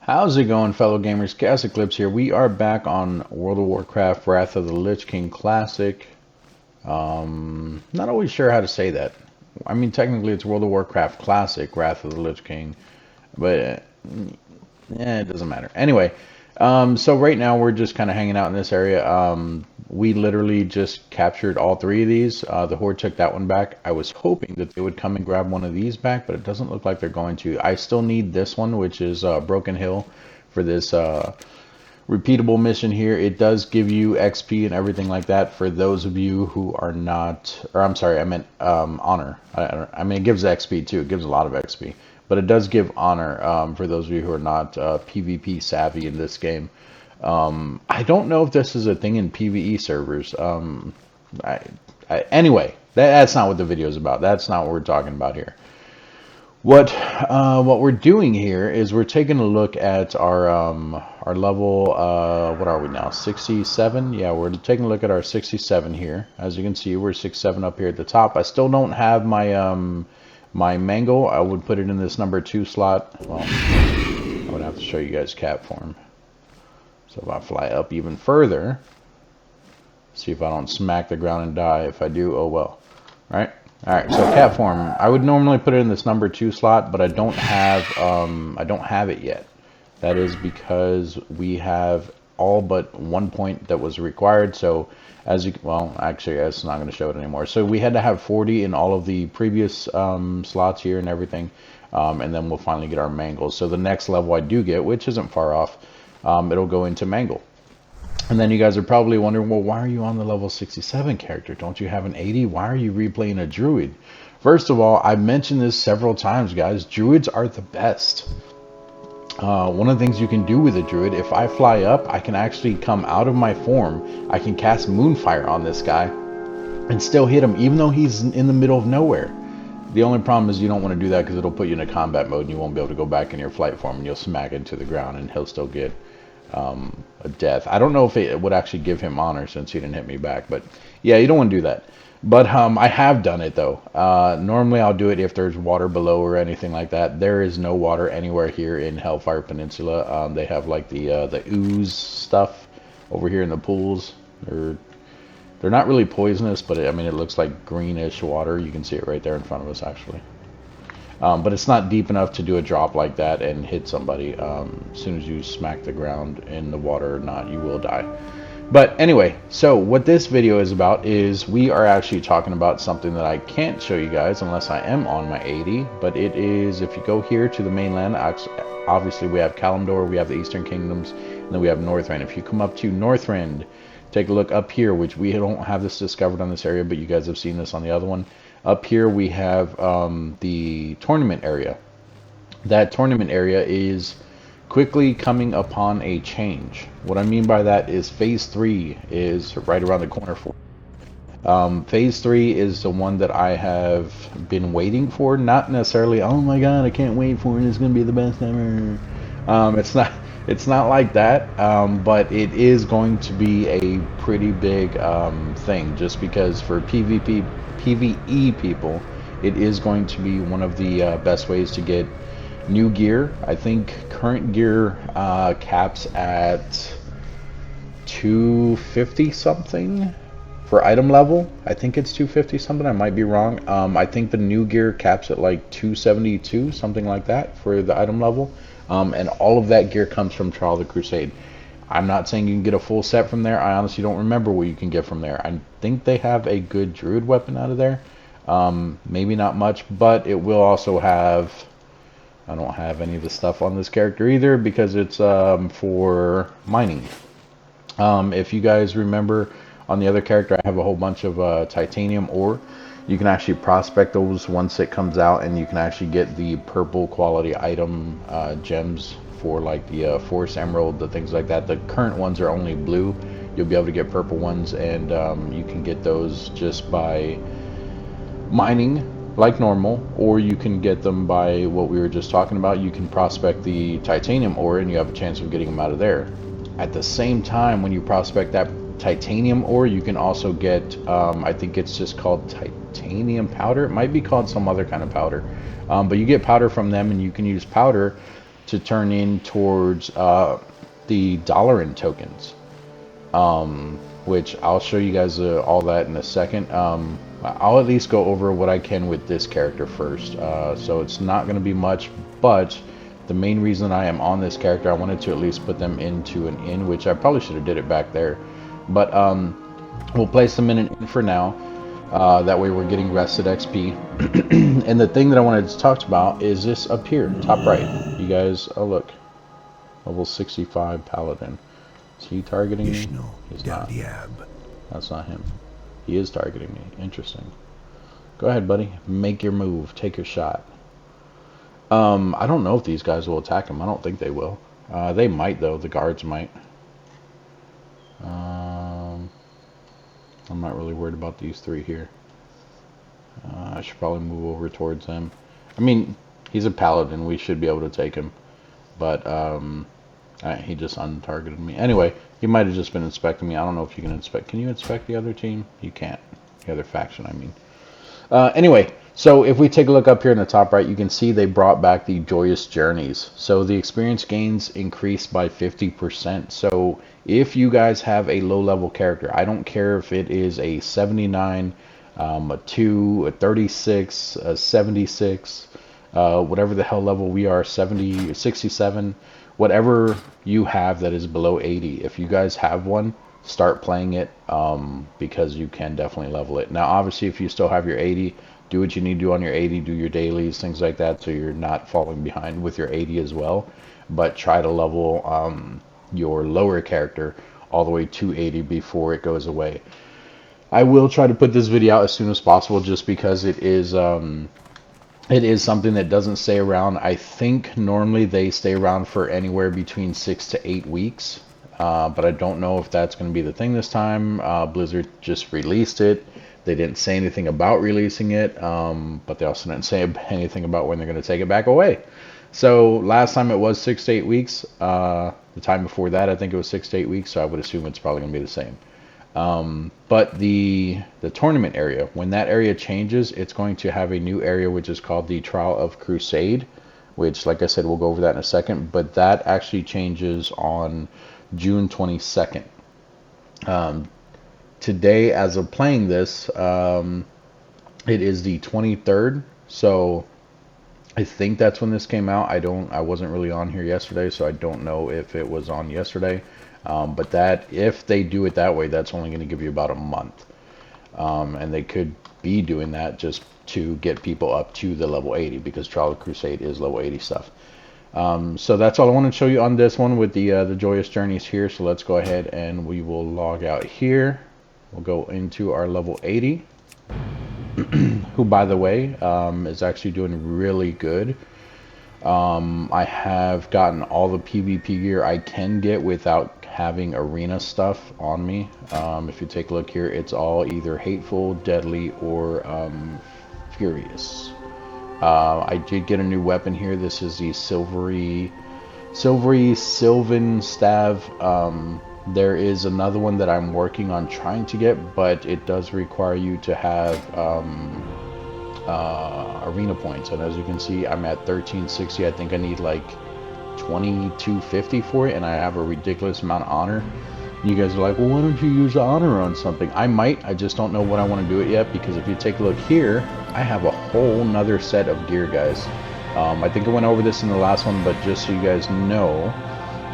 How's it going, fellow gamers? ChaosEclipse here. We are back on World of Warcraft Wrath of the Lich King Classic. Not always sure how to say that. I mean, technically it's World of Warcraft Classic Wrath of the Lich King, but it doesn't matter. Anyway, so right now we're just kind of hanging out in this area. We literally just captured all three of these. The Horde took that one back. I was hoping that they would come and grab one of these back, but it doesn't look like they're going to. I still need this one, which is Broken Hill, for this repeatable mission here. It does give you XP and everything like that for those of you who are not, or I'm sorry, I meant honor. I mean, it gives XP too. It gives a lot of XP. But it does give honor for those of you who are not PvP savvy in this game. I don't know if this is a thing in PvE servers. Anyway, that's not what the video is about. That's not what we're talking about here. What we're doing here is we're taking a look at our level. What are we now? 67. Yeah, we're taking a look at our 67 here. As you can see, we're 67 up here at the top. I still don't have my my mango. I would put it in this number 2 slot. Well, I would have to show you guys cap form. So if I fly up even further, see if I don't smack the ground and die. If I do, oh well. All right. Alright, so cat form. I would normally put it in this number 2 slot, but I don't have it yet. That is because we have all but 1 point that was required. So as you, well, actually it's not going to show it anymore. So we had to have 40 in all of the previous slots here and everything, and then we'll finally get our mangles. So the next level I do get, which isn't far off, it'll go into mangle. And then you guys are probably wondering, well, why are you on the level 67 character? Don't you have an 80? Why are you replaying a druid? First of all, I've mentioned this several times, guys. Druids are the best. One of the things you can do with a druid, if I fly up, I can actually come out of my form. I can cast Moonfire on this guy and still hit him, even though he's in the middle of nowhere. The only problem is you don't want to do that because it'll put you in a combat mode and you won't be able to go back in your flight form and you'll smack into the ground and he'll still get a death. I don't know if it would actually give him honor since he didn't hit me back, but yeah, you don't want to do that. But I have done it though. Normally I'll do it if there's water below or anything like that. There is no water anywhere here in Hellfire Peninsula. They have like the ooze stuff over here in the pools. They're not really poisonous, but I mean it looks like greenish water. You can see it right there in front of us actually. But it's not deep enough to do a drop like that and hit somebody. As soon as you smack the ground in the water or not, you will die. But anyway, so what this video is about is we are actually talking about something that I can't show you guys unless I am on my 80. But it is, if you go here to the mainland, obviously we have Kalimdor, we have the Eastern Kingdoms, and then we have Northrend. If you come up to Northrend, take a look up here, which we don't have this discovered on this area, but you guys have seen this on the other one. Up here we have the tournament area. That tournament area is quickly coming upon a change. What I mean by that is phase 3 is right around the corner for. Phase 3 is the one that I have been waiting for. Not necessarily, oh my god, I can't wait for it, it's going to be the best ever. It's not like that, but it is going to be a pretty big thing, just because for PvE people, it is going to be one of the best ways to get new gear. I think current gear caps at 250 something for item level. I think it's 250 something. I might be wrong. I think the new gear caps at like 272, something like that for the item level. And all of that gear comes from Trial of the Crusade. I'm not saying you can get a full set from there. I honestly don't remember what you can get from there. I think they have a good druid weapon out of there. Maybe not much, but it will also have... I don't have any of the stuff on this character either because it's for mining. If you guys remember on the other character, I have a whole bunch of titanium ore. You can actually prospect those once it comes out, and you can actually get the purple quality item gems for like the Force Emerald, the things like that. The current ones are only blue. You'll be able to get purple ones, and you can get those just by mining like normal, or you can get them by what we were just talking about. You can prospect the titanium ore, and you have a chance of getting them out of there. At the same time, when you prospect that titanium ore, you can also get I think it's just called titanium powder. It might be called some other kind of powder, but you get powder from them, and you can use powder to turn in towards the Dollarin tokens, which I'll show you guys all that in a second. I'll at least go over what I can with this character first. So it's not going to be much, but the main reason I am on this character, I wanted to at least put them into an inn, which I probably should have did it back there. But we'll place them in an inn for now. That way we're getting rested XP. And the thing that I wanted to talk about is this up here, top right. You guys, oh look, level 65 paladin. Is he targeting me? He's not. That's not him. He is targeting me. Interesting. Go ahead, buddy. Make your move. Take your shot. I don't know if these guys will attack him. I don't think they will. They might, though. The guards might. I'm not really worried about these three here. I should probably move over towards them. I mean, he's a paladin. We should be able to take him. But he just untargeted me. Anyway, he might have just been inspecting me. I don't know if you can inspect. Can you inspect the other team? You can't. The other faction, I mean. Anyway, so if we take a look up here in the top right, you can see they brought back the Joyous Journeys. So the experience gains increased by 50%. So if you guys have a low-level character, I don't care if it is a 79, a 2, a 36, a 76, whatever the hell level we are, 70, 67, whatever you have that is below 80. If you guys have one, start playing it, because you can definitely level it. Now, obviously, if you still have your 80, do what you need to do on your 80, do your dailies, things like that, so you're not falling behind with your 80 as well. But try to level your lower character all the way to 80 before it goes away. I will try to put this video out as soon as possible, just because it is something that doesn't stay around. I think normally they stay around for anywhere between 6 to 8 weeks. But I don't know if that's going to be the thing this time. Blizzard just released it. They didn't say anything about releasing it, but they also didn't say anything about when they're going to take it back away. So last time it was 6 to 8 weeks. The time before that, I think it was 6 to 8 weeks, so I would assume it's probably going to be the same. But the tournament area, when that area changes, it's going to have a new area which is called the Trial of Crusade, which, like I said, we'll go over that in a second. But that actually changes on June 22nd. Today, as of playing this, it is the 23rd, so I think that's when this came out. I wasn't really on here yesterday, so I don't know if it was on yesterday. But that, if they do it that way, that's only going to give you about a month. And they could be doing that just to get people up to the level 80, because Trial of Crusade is level 80 stuff. So that's all I want to show you on this one with the Joyous Journeys here. So let's go ahead and we will log out here. We'll go into our level 80, who, by the way, is actually doing really good. I have gotten all the PvP gear I can get without having arena stuff on me. If you take a look here, it's all either hateful, deadly, or furious. I did get a new weapon here. This is the silvery Sylvan Stav. There is another one that I'm working on trying to get, but it does require you to have arena points. And as you can see, I'm at 1360. I think I need like 2250 for it, and I have a ridiculous amount of honor. You guys are like, well, why don't you use honor on something? I might. I just don't know what I want to do it yet, because if you take a look here, I have a whole nother set of gear, guys. I think I went over this in the last one, but just so you guys know,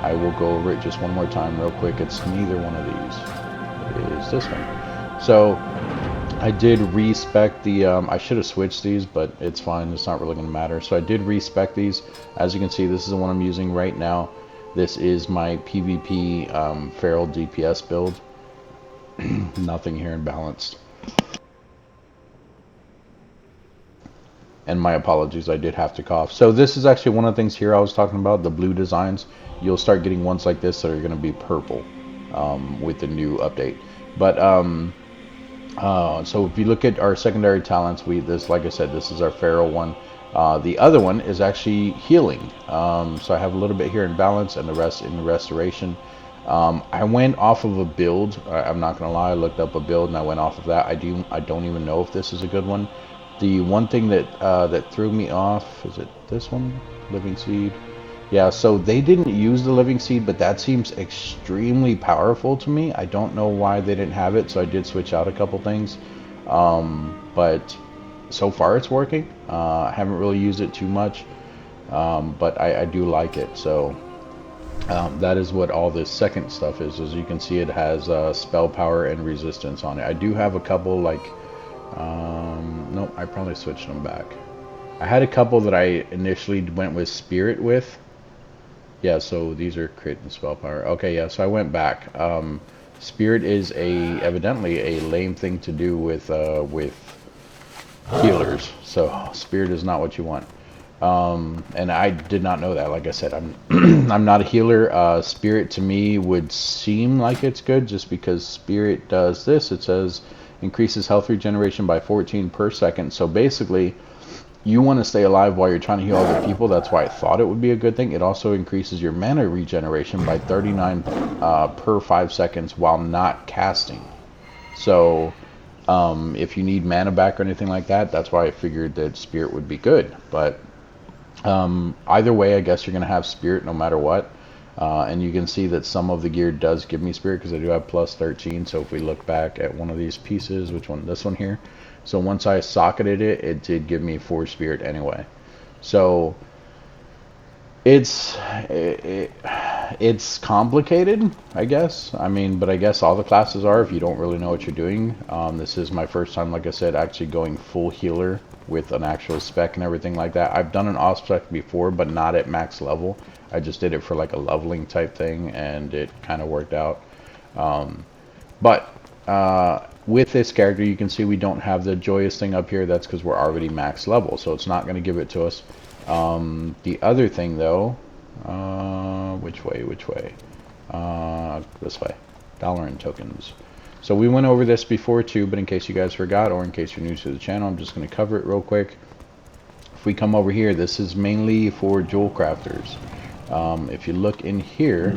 I will go over it just one more time real quick. It's neither one of these. It is this one. So I did respec the, I should have switched these, but it's fine. It's not really going to matter. So I did respec these. As you can see, this is the one I'm using right now. This is my PvP Feral DPS build. Nothing here in balanced. And my apologies, I did have to cough. So this is actually one of the things here I was talking about, the blue designs. You'll start getting ones like this that are going to be purple with the new update. But so if you look at our secondary talents, like I said, this is our Feral one. The other one is actually healing. So I have a little bit here in balance and the rest in restoration. I went off of a build. I'm not going to lie, I looked up a build and I went off of that. I don't even know if this is a good one. The one thing that that threw me off, is it this one? Living Seed? Yeah, so they didn't use the living seed, but that seems extremely powerful to me. I don't know why they didn't have it, so I did switch out a couple things. But so far it's working. I haven't really used it too much, but I do like it. So that is what all this second stuff is. As you can see, it has spell power and resistance on it. I do have a couple like, nope, I probably switched them back. I had a couple that I initially went with spirit with. Yeah, so these are crit and spell power. Okay, yeah, so I went back. Spirit is evidently a lame thing to do with healers. So spirit is not what you want. And I did not know that. Like I said, I'm I'm not a healer. Spirit to me would seem like it's good just because spirit does this. It says increases health regeneration by 14 per second. So basically, you want to stay alive while you're trying to heal other people. That's why I thought it would be a good thing. It also increases your mana regeneration by 39 per 5 seconds while not casting. So if you need mana back or anything like that, that's why I figured that spirit would be good. But either way, I guess you're going to have spirit no matter what. And you can see that some of the gear does give me spirit because I do have plus 13. So if we look back at one of these pieces, which one? This one here. So once I socketed it, it did give me 4 spirit anyway. So it's complicated, I guess. I mean, but I guess all the classes are if you don't really know what you're doing. This is my first time, like I said, actually going full healer with an actual spec and everything like that. I've done an off spec before, but not at max level. I just did it for like a leveling type thing, and it kind of worked out. With this character, you can see we don't have the joyous thing up here. That's because we're already max level, so it's not going to give it to us. The other thing, though, which way? This way. Dollar and tokens. So we went over this before too, but in case you guys forgot, or in case you're new to the channel, I'm just going to cover it real quick. If we come over here, this is mainly for jewel crafters. If you look in here,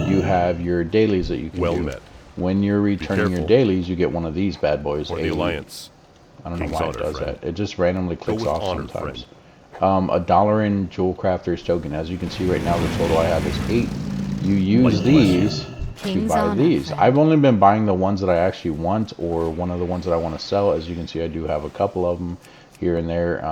you have your dailies that you can do. Met. When you're returning your dailies, you get one of these bad boys. The Alliance. I don't know why it does that. It just randomly clicks off sometimes. $1 in Jewel Crafter's token. As you can see right now, the total I have is 8. You use these to buy these. I've only been buying the ones that I actually want, or one of the ones that I want to sell. As you can see, I do have a couple of them here and there.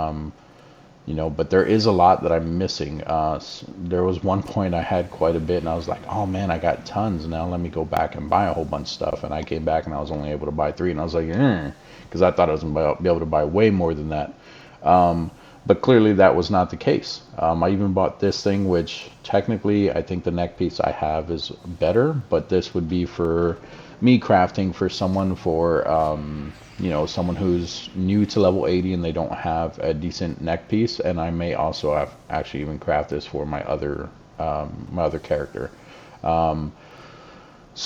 You know, but there is a lot that I'm missing. There was one point I had quite a bit, and I was like, oh man, I got tons. Now let me go back and buy a whole bunch of stuff. And I came back and I was only able to buy 3, and I was like, because I thought I was going to be able to buy way more than that. But clearly that was not the case. I even bought this thing, which technically I think the neck piece I have is better, but this would be for me crafting for someone you know, someone who's new to level 80 and they don't have a decent neck piece. And I may also have actually even craft this for my other character. So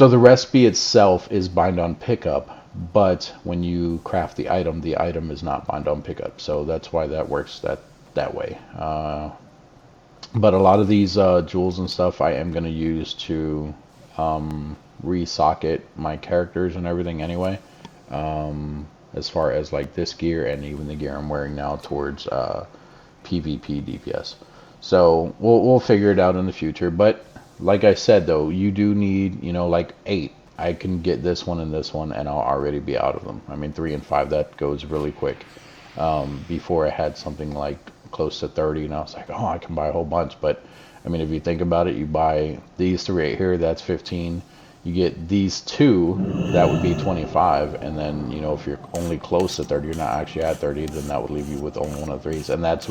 the recipe itself is bind on pickup, but when you craft the item is not bind on pickup. So that's why that works that way. But a lot of these jewels and stuff I am going to use to re-socket my characters and everything anyway. As far as like this gear and even the gear I'm wearing now towards PvP DPS. So we'll figure it out in the future. But like I said though, you do need, you know, like 8. I can get this one and this one and I'll already be out of them. I mean 3 and 5, that goes really quick. Before I had something like close to 30 and I was like, oh, I can buy a whole bunch. But I mean, if you think about it, you buy these 3 right here, that's 15. You get these 2, that would be 25, and then, you know, if you're only close to 30, you're not actually at 30, then that would leave you with only one of these, and that's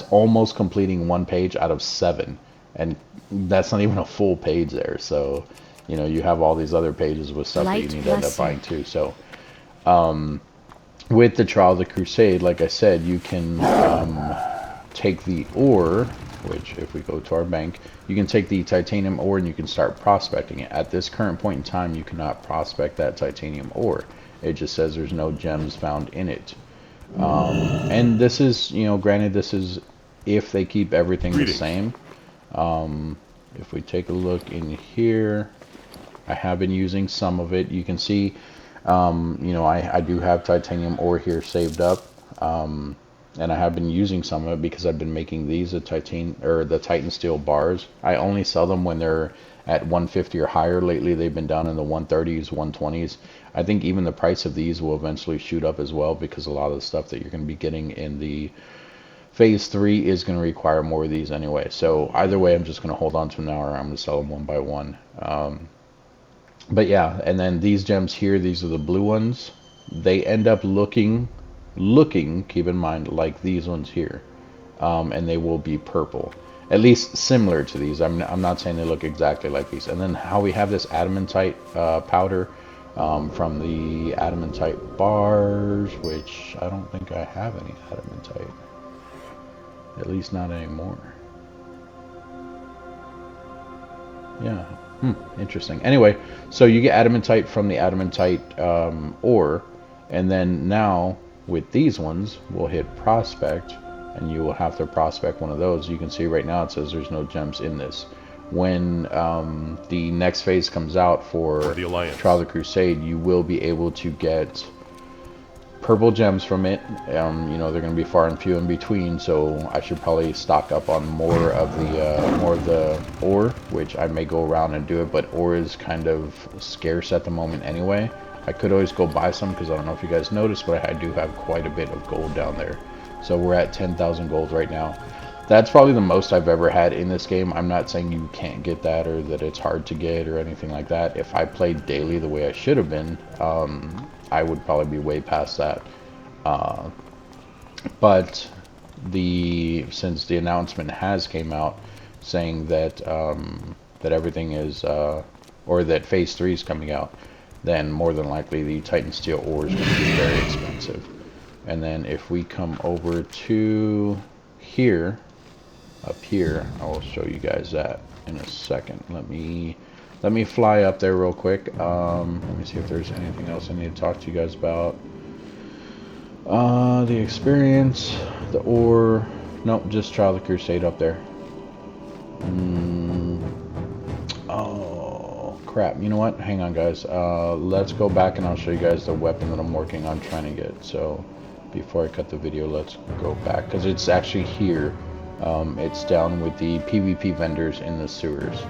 almost completing 1 page out of 7, and that's not even a full page there. So, you know, you have all these other pages with stuff that you need to end up buying too. So, with the Trial of the Crusade, like I said, you can take the ore, which if we go to our bank, you can take the titanium ore and you can start prospecting it. At this current point in time, you cannot prospect that titanium ore. It just says there's no gems found in it. And this is, you know, granted, this is if they keep everything the same. If we take a look in here, I have been using some of it. You can see, you know, I do have titanium ore here saved up. and I have been using some of it because I've been making these the Titan steel bars. I only sell them when they're at 150 or higher. Lately they've been down in the 130s, 120s. I think even the price of these will eventually shoot up as well, because a lot of the stuff that you're going to be getting in the phase 3 is going to require more of these anyway. So either way, I'm just going to hold on to them now, or I'm going to sell them one by one. But yeah, and then these gems here, these are the blue ones. They end up looking, keep in mind, like these ones here. And they will be purple, at least similar to these. I'm not saying they look exactly like these. And then how we have this adamantite powder from the adamantite bars, which I don't think I have any adamantite, at least not anymore. Yeah, interesting. Anyway, so you get adamantite from the adamantite ore, and then now with these ones, we'll hit prospect, and you will have to prospect one of those. You can see right now it says there's no gems in this. When the next phase comes out for the Alliance, Trial of the Crusade, you will be able to get purple gems from it. You know, they're going to be far and few in between, so I should probably stock up on more of the ore, which I may go around and do it, but ore is kind of scarce at the moment anyway. I could always go buy some, because I don't know if you guys noticed, but I do have quite a bit of gold down there. So we're at 10,000 gold right now. That's probably the most I've ever had in this game. I'm not saying you can't get that, or that it's hard to get, or anything like that. If I played daily the way I should have been, I would probably be way past that. But since the announcement has came out saying that that everything is, or that phase 3 is coming out, then more than likely the Titan steel ore is going to be very expensive. And then if we come over to here, up here, I will show you guys that in a second. Let me fly up there real quick. Let me see if there's anything else I need to talk to you guys about. The experience, the ore. Nope, just Trial of the Crusade up there. Oh crap! You know what? Hang on, guys. Let's go back and I'll show you guys the weapon that I'm working on trying to get. So before I cut the video, let's go back, because it's actually here. It's down with the PvP vendors in the sewers.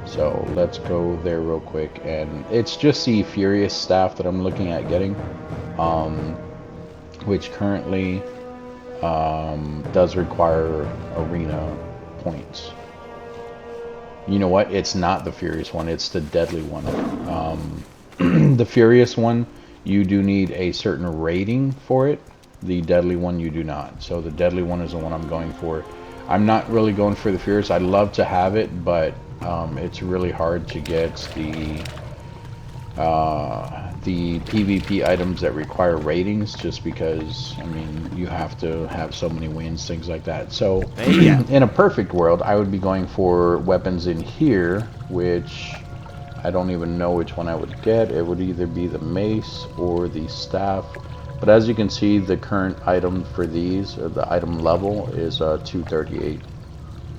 So let's go there real quick, and it's just the Furious staff that I'm looking at getting, which currently does require arena points. You know what? It's not the Furious one, it's the deadly one. The Furious one, you do need a certain rating for it. The deadly one, you do not. So the deadly one is the one I'm going for. I'm not really going for the Furious. I'd love to have it, but it's really hard to get the PvP items that require ratings, just because, I mean, you have to have so many wins, things like that. So in a perfect world, I would be going for weapons in here, which I don't even know which one I would get. It would either be the mace or the staff. But as you can see, the current item for these, or the item level, is 238.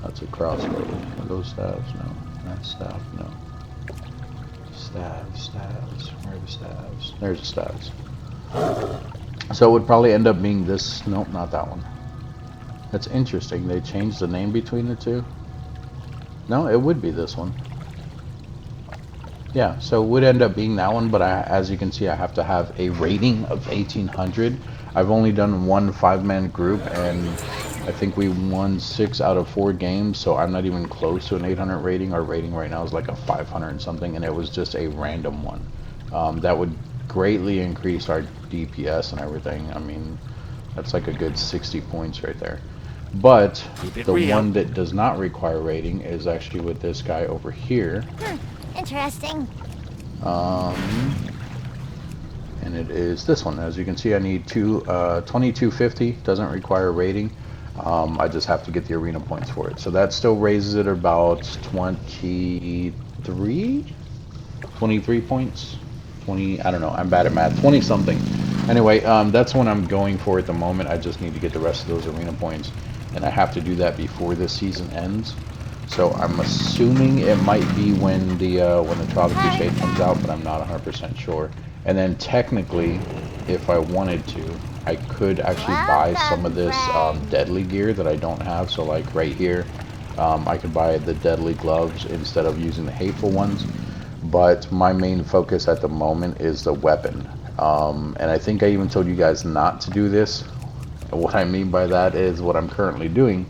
That's a crossbow. Are those staves? No. Not staff, no. Staves. Where are the staves? There's the staves. So it would probably end up being this. Nope, not that one. That's interesting. They changed the name between the two. No, it would be this one. Yeah, so it would end up being that one, but as you can see, I have to have a rating of 1800. I've only done one 5-man group, and I think we won 6 out of 4 games, so I'm not even close to an 800 rating. Our rating right now is like a 500 and something, and it was just a random one. That would greatly increase our DPS and everything. I mean, that's like a good 60 points right there. But the one that does not require rating is actually with this guy over here. Interesting. And it is this one. As you can see, I need 2250. Doesn't require a rating. I just have to get the arena points for it. So that still raises it about 23 points. 20, I don't know. I'm bad at math. 20 something. Anyway, that's what I'm going for at the moment. I just need to get the rest of those arena points, and I have to do that before this season ends. So I'm assuming it might be when the Trial of the Crusade comes out, but I'm not 100% sure. And then technically, if I wanted to, I could actually buy some of this deadly gear that I don't have. So like right here, I could buy the deadly gloves instead of using the hateful ones. But my main focus at the moment is the weapon. And I think I even told you guys not to do this. What I mean by that is what I'm currently doing.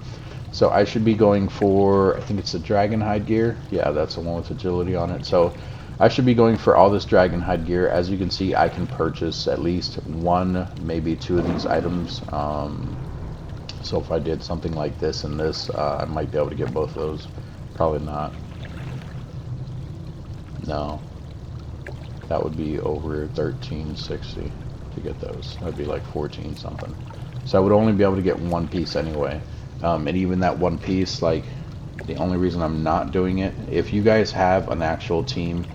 So I should be going for, I think it's the dragon hide gear. Yeah, that's the one with agility on it. So I should be going for all this dragon hide gear. As you can see, I can purchase at least one, maybe two of these items. So if I did something like this and this, I might be able to get both of those. Probably not. No. That would be over 1360 to get those. That'd be like 14 something. So I would only be able to get one piece anyway. And even that one piece, like, the only reason I'm not doing it, if you guys have an actual team,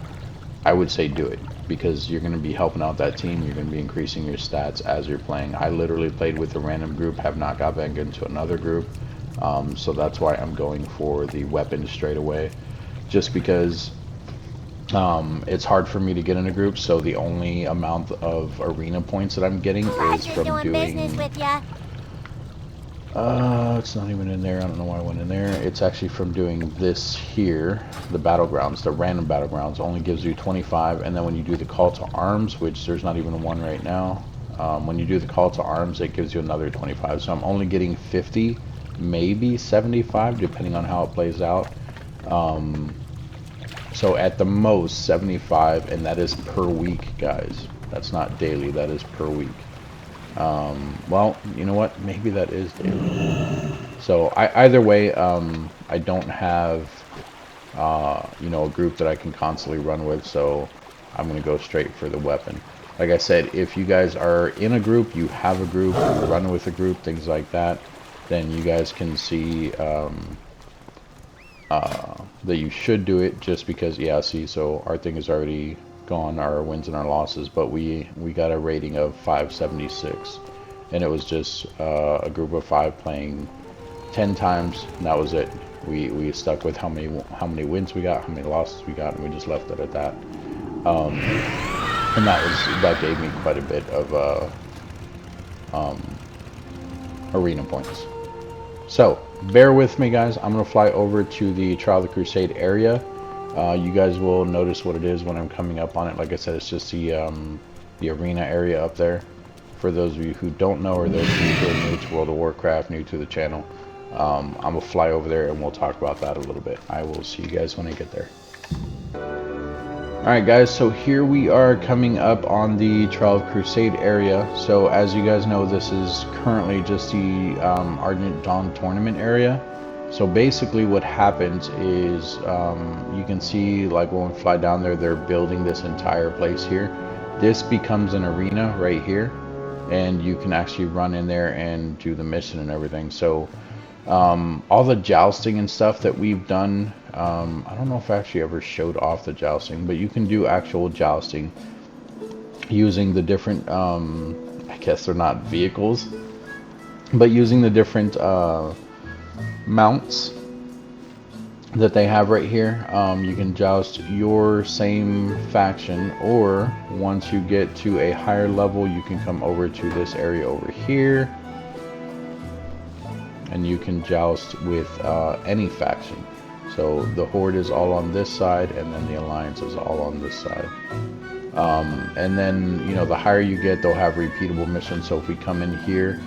I would say do it, because you're going to be helping out that team. You're going to be increasing your stats as you're playing. I literally played with a random group, have not got back into another group. So that's why I'm going for the weapon straight away, just because it's hard for me to get in a group. So the only amount of arena points that I'm getting is from doing business with ya. It's not even in there. I don't know why I went in there. It's actually from doing this here, the battlegrounds, the random battlegrounds only gives you 25, and then when you do the call to arms, which there's not even one right now, when you do the call to arms, it gives you another 25. So I'm only getting 50, maybe 75, depending on how it plays out. So at the most 75, and that is per week, guys. That's not daily, that is per week. Well, you know what, maybe that is daily. So either way, I don't have you know, a group that I can constantly run with, so I'm gonna go straight for the weapon. Like I said, if you guys are in a group, you have a group, you're running with a group, things like that, then you guys can see that you should do it, just because, yeah, see, so our thing is already gone, our wins and our losses, but we got a rating of 576, and it was just a group of 5 playing 10 times, and that was it. We stuck with how many wins we got, how many losses we got, and we just left it at that. And that gave me quite a bit of arena points. So bear with me, guys. I'm gonna fly over to the Trial of the Crusade area. You guys will notice what it is when I'm coming up on it. Like I said, it's just the arena area up there. For those of you who don't know, or those of you who are new to World of Warcraft, new to the channel, I'm gonna fly over there and we'll talk about that a little bit. I will see you guys when I get there. Alright guys, so here we are coming up on the Trial of Crusade area. So as you guys know, this is currently just the Ardent Dawn tournament area. So basically what happens is, you can see, like, when we fly down there, they're building this entire place here. This becomes an arena right here, and you can actually run in there and do the mission and everything. So all the jousting and stuff that we've done, I don't know if I actually ever showed off the jousting, but you can do actual jousting using the different, I guess they're not vehicles, but using the different mounts that they have right here. You can joust your same faction, or once you get to a higher level, you can come over to this area over here, and you can joust with any faction. So the Horde is all on this side, and then the Alliance is all on this side. And then, you know, the higher you get, they'll have repeatable missions. So if we come in here,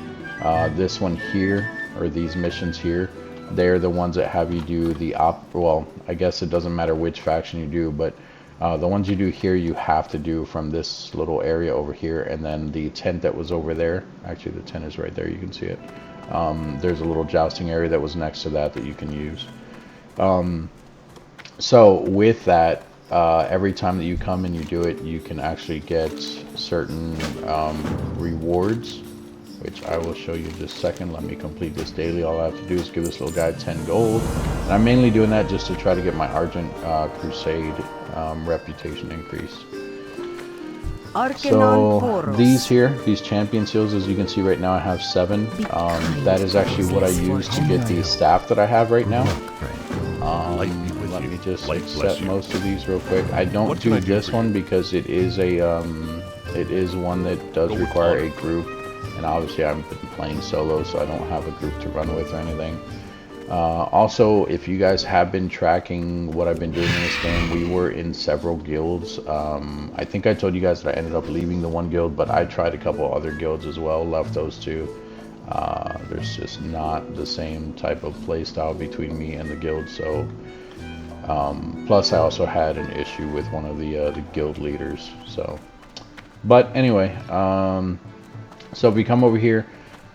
this one here, or these missions here, they're the ones that have you do the well, I guess it doesn't matter which faction you do, but the ones you do here, you have to do from this little area over here. And then the tent that was over there, actually the tent is right there, you can see it. There's a little jousting area that was next to that you can use. So with that, every time that you come and you do it, you can actually get certain rewards, which I will show you in just a second. Let me complete this daily. All I have to do is give this little guy 10 gold. And I'm mainly doing that just to try to get my Argent Crusade reputation increased. So these here, these champion seals, as you can see right now, I have 7. That is actually what I use to get the staff that I have right now. Let me just set most of these real quick. I don't do this one because it is a It is one that does require a group, and obviously I've been playing solo, so I don't have a group to run with or anything. Also, if you guys have been tracking what I've been doing in this game, we were in several guilds. I think I told you guys that I ended up leaving the one guild, but I tried a couple other guilds as well, left those two. There's just not the same type of play style between me and the guild, so plus I also had an issue with one of the guild leaders. So, but anyway, so if we come over here,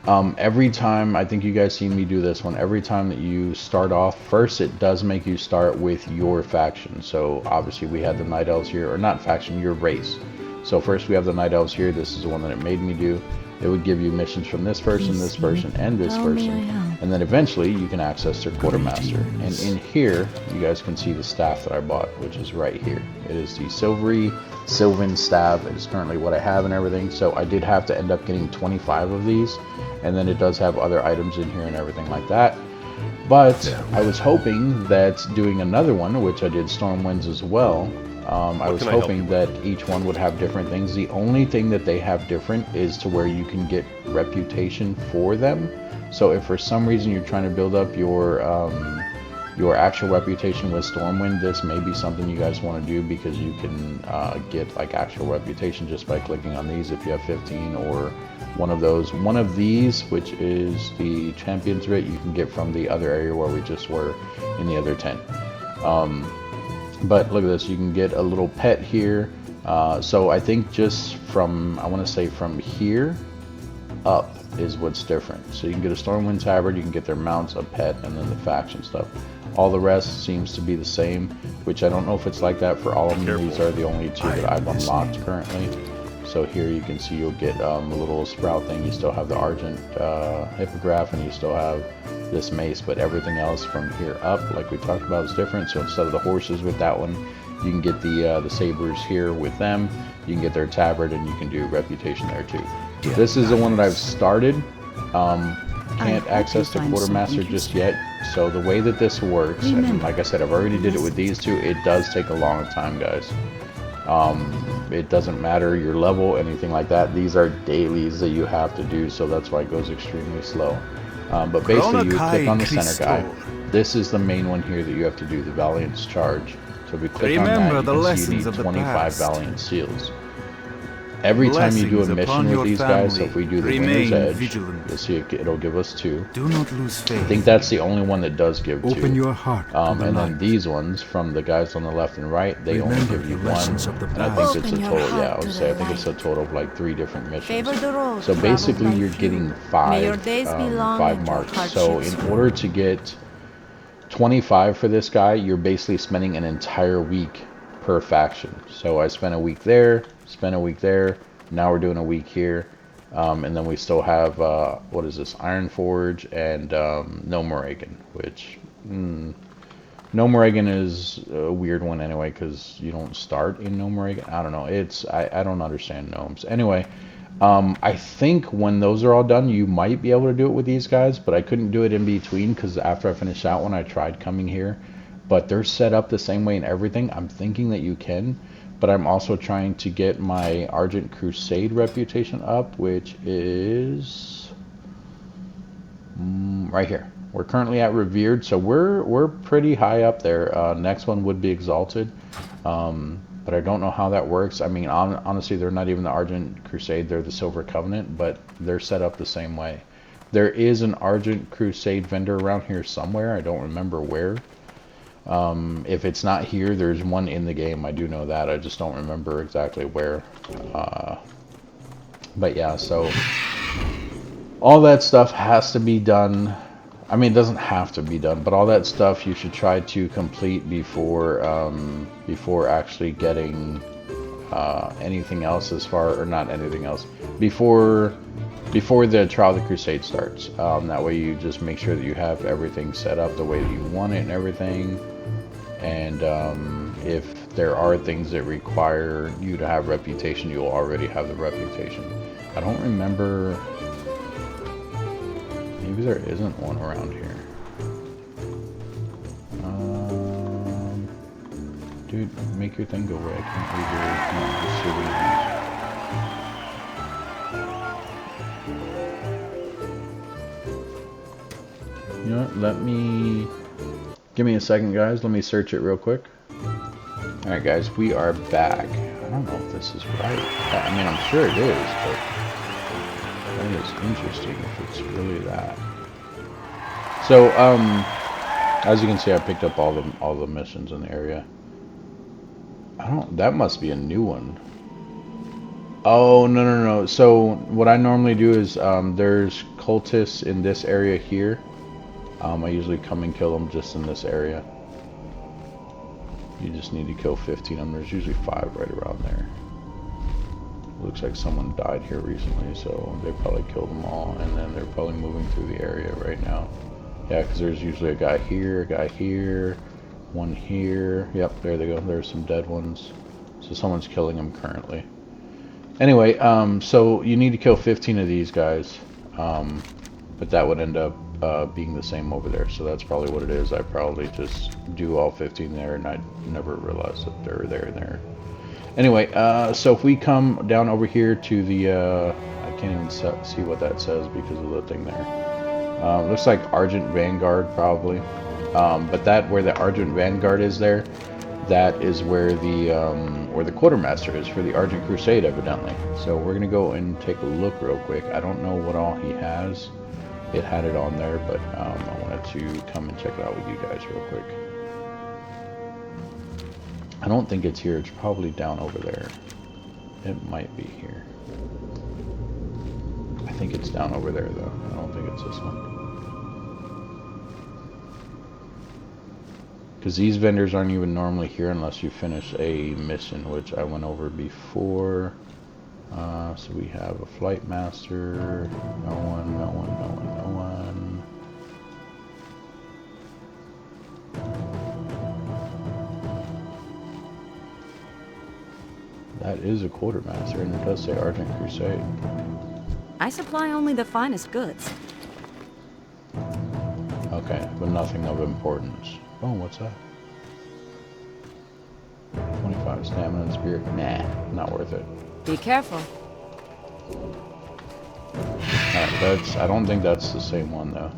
every time, I think you guys seen me do this one, every time that you start off, first it does make you start with your faction. So obviously we had the Night Elves here, or not faction, your race. So first we have the Night Elves here. This is the one that it made me do. It would give you missions from this person, and this person, and then eventually you can access their quartermaster. And in here, you guys can see the staff that I bought, which is right here. It is the Sylvan staff. It's currently what I have and everything. So I did have to end up getting 25 of these, and then it does have other items in here and everything like that. But I was hoping that doing another one, which I did Stormwinds as well, I was hoping that each one would have different things. The only thing that they have different is to where you can get reputation for them. So if for some reason you're trying to build up your actual reputation with Stormwind, this may be something you guys want to do, because you can get like actual reputation just by clicking on these if you have 15, or one of those. One of these, which is the Champions Writ, you can get from the other area where we just were in the other tent. But look at this, you can get a little pet here. So I think just from, I want to say from here up is what's different. So you can get a Stormwind Tabard, you can get their mounts, a pet, and then the faction stuff. All the rest seems to be the same, which I don't know if it's like that for all of them. These are the only two that I've unlocked currently. So here you can see you'll get a little sprout thing. You still have the Argent Hippogriff, and you still have this mace, but everything else from here up, like we talked about, is different. So instead of the horses with that one, you can get the sabers here with them. You can get their tabard, and you can do reputation there too. This is the one that I've started. Can't access the quartermaster just yet. So the way that this works, and like I said, I've already did it with these two. It does take a long time, guys. It doesn't matter your level, anything like that. These are dailies that you have to do, so that's why it goes extremely slow. But basically you click on the center guy. This is the main one here that you have to do, the Valiant's Charge. So if you click on that, you can see you need 25 Valiant Seals. Every time you do a mission with these guys, so if we do the Winter's Edge, you'll see it'll give us 2. Do not lose faith. I think that's the only one that does give 2. Open your heart and then these ones from the guys on the left and right, they only give you 1. And I think it's a total, I would say I think it's a total of like 3 different missions. So basically you're getting 5 marks. So in order to get 25 for this guy, you're basically spending an entire week per faction. So I spent a week there, spent a week there, now we're doing a week here, and then we still have what is this, Ironforge and No Moragan, which No Moragan is a weird one anyway, because you don't start in No Moragan. I don't know, it's I don't understand gnomes. Anyway, I think when those are all done, you might be able to do it with these guys, but I couldn't do it in between, because after I finished that one, I tried coming here, but they're set up the same way and everything. I'm thinking that you can, but I'm also trying to get my Argent Crusade reputation up, which is right here. We're currently at Revered, so we're pretty high up there. Next one would be Exalted, but I don't know how that works. I mean, honestly, they're not even the Argent Crusade, they're the Silver Covenant, but they're set up the same way. There is an Argent Crusade vendor around here somewhere, I don't remember where. If it's not here, there's one in the game, I do know that, I just don't remember exactly where. But yeah, so all that stuff has to be done. I mean, it doesn't have to be done, but all that stuff you should try to complete before actually getting anything else, as far, or not anything else, before the Trial of the Crusade starts. That way you just make sure that you have everything set up the way that you want it and everything. And if there are things that require you to have reputation, you'll already have the reputation. I don't remember. Maybe there isn't one around here. Dude, make your thing go away. I can't read your You know what? Give me a second, guys. Let me search it real quick. Alright, guys, we are back. I don't know if this is right. I mean, I'm sure it is, but that is interesting if it's really that. So, as you can see, I picked up all the missions in the area. That must be a new one. Oh, no. So, what I normally do is, there's cultists in this area here. I usually come and kill them just in this area. You just need to kill 15 of them. There's usually 5 right around there. Looks like someone died here recently, so they probably killed them all, and then they're probably moving through the area right now. Yeah, because there's usually a guy here, one here. Yep, there they go. There's some dead ones. So someone's killing them currently. Anyway, so you need to kill 15 of these guys, but that would end up being the same over there. So that's probably what it is. I probably just do all 15 there, and I never realized that they were there and there. Anyway, so if we come down over here to the, I can't even see what that says because of the thing there. Looks like Argent Vanguard probably, but that where the Argent Vanguard is there, that is where the quartermaster is for the Argent Crusade, evidently. So we're gonna go and take a look real quick. I don't know what all he has. It had it on there, but I wanted to come and check it out with you guys real quick. I don't think it's here. It's probably down over there. It might be here. I think it's down over there, though. I don't think it's this one. Because these vendors aren't even normally here unless you finish a mission, which I went over before. So we have a flight master. No one. That is a quartermaster, and it does say Argent Crusade. I supply only the finest goods. Okay, but nothing of importance. Oh, what's that? 25 stamina and spirit. Nah, not worth it. Be careful. Alright, I don't think that's the same one, though.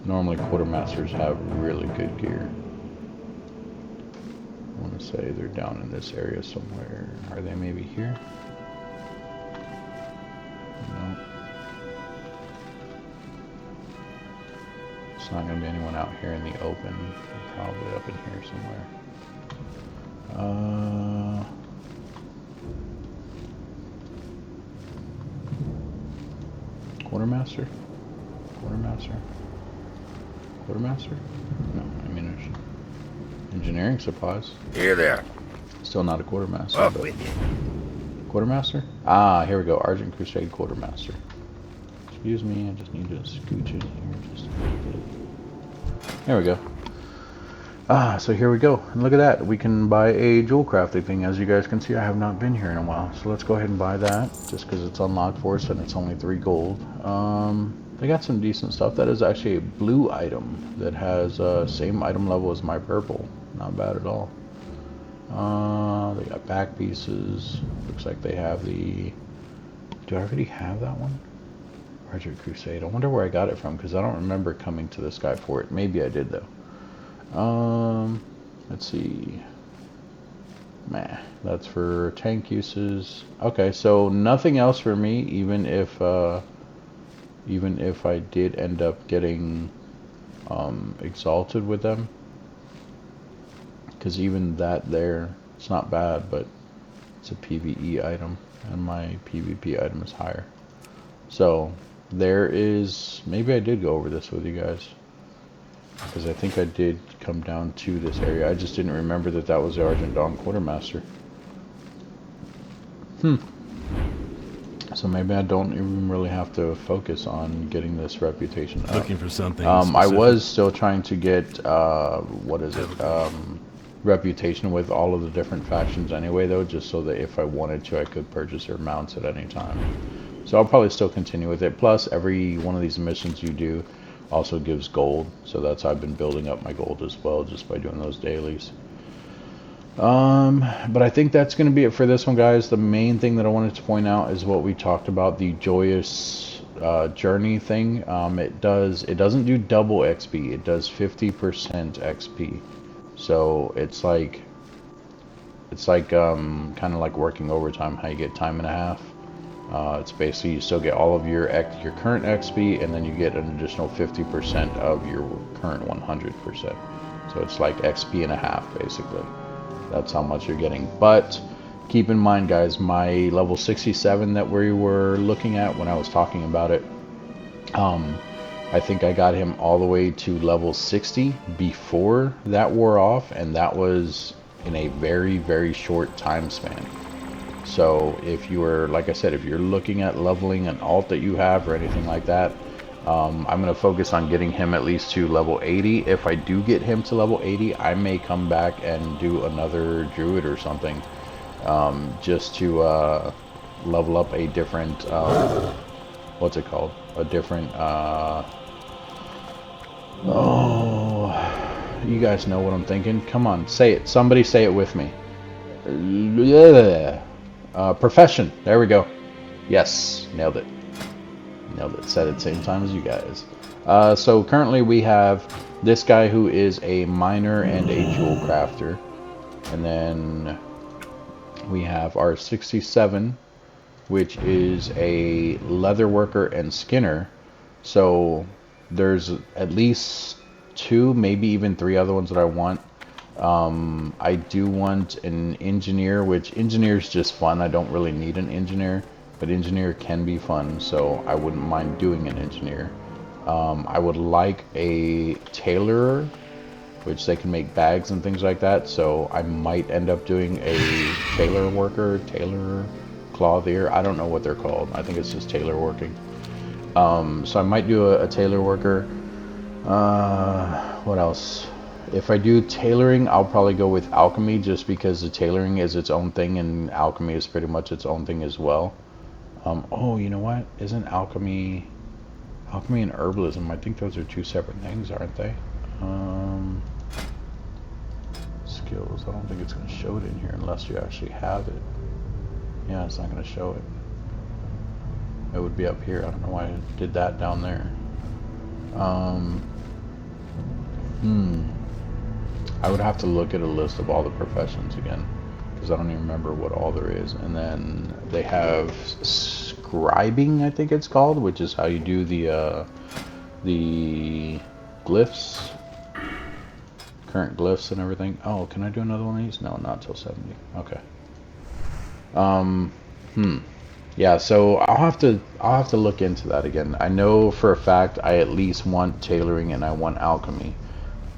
Normally, quartermasters have really good gear. I want to say they're down in this area somewhere. Are they maybe here? No. It's not going to be anyone out here in the open. Probably up in here somewhere. Quartermaster? Quartermaster? No, ammunition. Engineering supplies. Here there. Still not a quartermaster. Up with you. Quartermaster? Ah, here we go. Argent Crusade Quartermaster. Excuse me, I just need to scooch in here just a little bit. There we go. Ah, so here we go. And look at that. We can buy a jewel crafting thing. As you guys can see, I have not been here in a while. So let's go ahead and buy that just because it's unlocked for us and it's only 3 gold. They got some decent stuff. That is actually a blue item that has same item level as my purple. Not bad at all. They got back pieces. Looks like they have the... Do I already have that one? Argent Crusade. I wonder where I got it from because I don't remember coming to this guy for it. Maybe I did though. Let's see. Meh, that's for tank uses. Okay, so nothing else for me, even if I did end up getting exalted with them. Because even that there, it's not bad, but it's a PvE item, and my PvP item is higher. So there is, maybe I did go over this with you guys. Because I think I did come down to this area. I just didn't remember that that was the Argent Dawn Quartermaster. So maybe I don't even really have to focus on getting this reputation up. Looking for something I was still trying to get, reputation with all of the different factions anyway, though, just so that if I wanted to, I could purchase their mounts at any time. So I'll probably still continue with it. Plus, every one of these missions you do also gives gold, so that's how I've been building up my gold as well, just by doing those dailies. But I think that's going to be it for this one, guys. The main thing that I wanted to point out is what we talked about, the joyous journey thing. It doesn't do double XP. It does 50% XP. So it's like kind of like working overtime. How you get time and a half. It's basically you still get all of your current XP, and then you get an additional 50% of your current 100%. So it's like XP and a half basically. That's how much you're getting. But keep in mind, guys, my level 67 that we were looking at when I was talking about it, I think I got him all the way to level 60 before that wore off, and that was in a very, very short time span. So if you are, like I said, if you're looking at leveling an alt that you have or anything like that, I'm going to focus on getting him at least to level 80. If I do get him to level 80, I may come back and do another druid or something, just to level up a different, what's it called? A different, oh, you guys know what I'm thinking. Come on, say it. Somebody say it with me. Profession. There we go. Yes, nailed it. Nailed it. Said it same time as you guys. So currently we have this guy who is a miner and a jewel crafter. And then we have our 67, which is a leather worker and skinner. So there's at least 2, maybe even 3 other ones that I want. I do want an engineer, which engineer is just fun. I don't really need an engineer, but engineer can be fun, so I wouldn't mind doing an engineer. I would like a tailorer, which they can make bags and things like that, so I might end up doing a tailor worker, tailorer, clothier. I don't know what they're called. I think it's just tailor working. So I might do a tailor worker. What else? If I do tailoring, I'll probably go with alchemy, just because the tailoring is its own thing and alchemy is pretty much its own thing as well. Oh, you know what? Isn't alchemy and herbalism, I think those are 2 separate things, aren't they? Skills, I don't think it's going to show it in here unless you actually have it. Yeah, it's not going to show it. It would be up here. I don't know why I did that down there. I would have to look at a list of all the professions again, because I don't even remember what all there is. And then they have scribing, I think it's called, which is how you do the glyphs, current glyphs and everything. Oh, can I do another one of these? No, not till 70. Okay. Yeah, so I'll have to look into that again. I know for a fact I at least want tailoring and I want alchemy.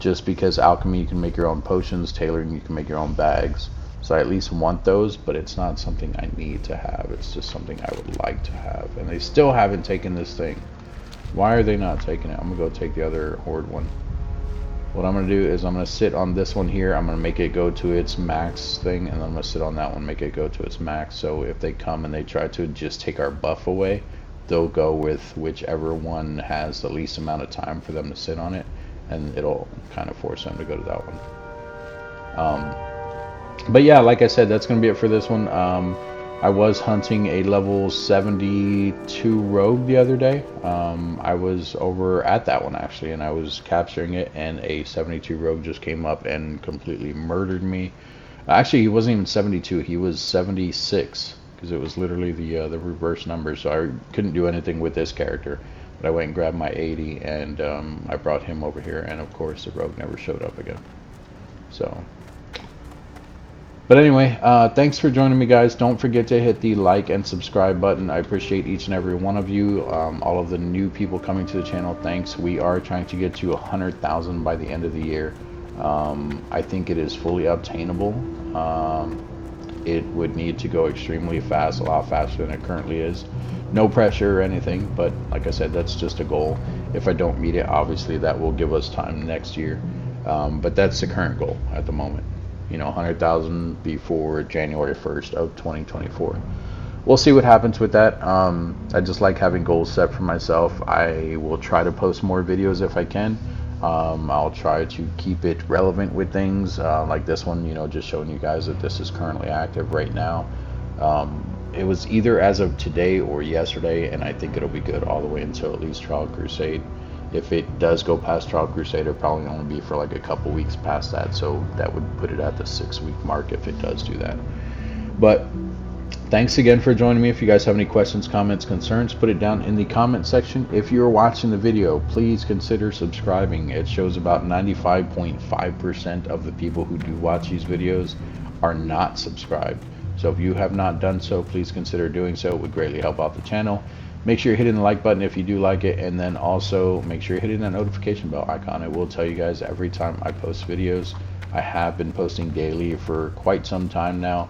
Just because alchemy you can make your own potions, tailoring you can make your own bags. So I at least want those, but it's not something I need to have. It's just something I would like to have. And they still haven't taken this thing. Why are they not taking it? I'm gonna go take the other horde one. What I'm gonna do is I'm gonna sit on this one here. I'm gonna make it go to its max thing, and then I'm gonna sit on that one, make it go to its max. So if they come and they try to just take our buff away, they'll go with whichever one has the least amount of time for them to sit on it, and it'll kind of force them to go to that one. But yeah, like I said, that's gonna be it for this one. I was hunting a level 72 rogue the other day. I was over at that one actually, and I was capturing it, and a 72 rogue just came up and completely murdered me. Actually, he wasn't even 72, he was 76, because it was literally the reverse number, so I couldn't do anything with this character. But I went and grabbed my 80, and I brought him over here, and of course the rogue never showed up again. So, but anyway, thanks for joining me, guys. Don't forget to hit the like and subscribe button. I appreciate each and every one of you. All of the new people coming to the channel, thanks. We are trying to get to 100,000 by the end of the year. I think it is fully obtainable. It would need to go extremely fast, a lot faster than it currently is. No pressure or anything, but like I said, that's just a goal. If I don't meet it, obviously that will give us time next year. But that's the current goal at the moment. You know, 100,000 before January 1st of 2024. We'll see what happens with that. I just like having goals set for myself. I will try to post more videos if I can. I'll try to keep it relevant with things like this one, you know, just showing you guys that this is currently active right now. it was either as of today or yesterday, and I think it'll be good all the way until at least Trial Crusade. If it does go past Trial Crusade, it'll probably only be for like a couple weeks past that, so that would put it at the 6-week mark if it does do that. But thanks again for joining me. If you guys have any questions, comments, concerns, put it down in the comment section. If you're watching the video, please consider subscribing. It shows about 95.5% of the people who do watch these videos are not subscribed. So if you have not done so, please consider doing so. It would greatly help out the channel. Make sure you're hitting the like button if you do like it, and then also make sure you're hitting that notification bell icon. It will tell you guys every time I post videos. I have been posting daily for quite some time now.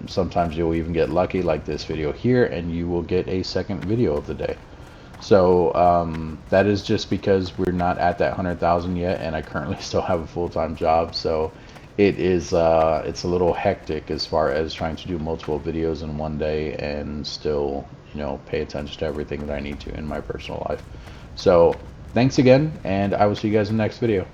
Sometimes you'll even get lucky like this video here, and you will get a second video of the day. So that is just because we're not at that 100,000 yet, and I currently still have a full-time job, so it is it's a little hectic as far as trying to do multiple videos in one day and still, you know, pay attention to everything that I need to in my personal life. So thanks again, and I will see you guys in the next video.